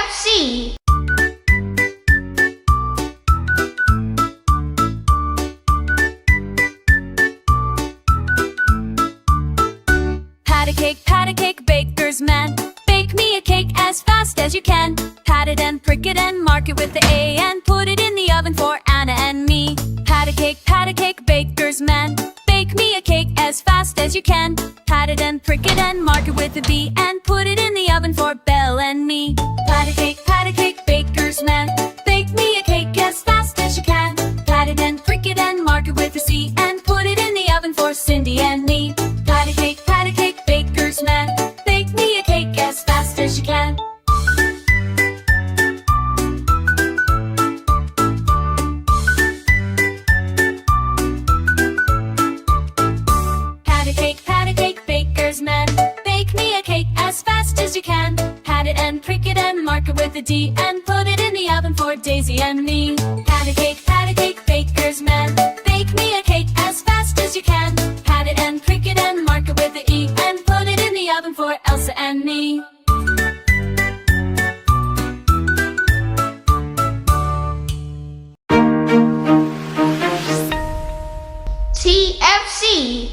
TFC. Pat a cake, baker's man. Bake me a cake as fast as you can. Pat it and prick it and mark it with the A, and put it in the oven for Anna and me. Pat a cake, baker's man. Bake me a cake as fast as you can. Pat it and prick it and mark it with a B, and put it in the oven for Belle and me. Pat a cake, baker's man. Bake me a cake as fast as you can. Pat it and prick it and mark it with a C, and put it in the oven for Cindy and me. Pat a cake, baker's man. Bake me a cake as fast as you can. Pat a cake, baker's man. Bake me a cake as fast as you can. Pat it and prick it and mark it with a D, and put it in the oven for Daisy and me. Pat a cake, baker's man. Bake me a cake as fast as you can. Pat it and prick it and mark it with a E, and put it in the oven for Elsa and me. TFC.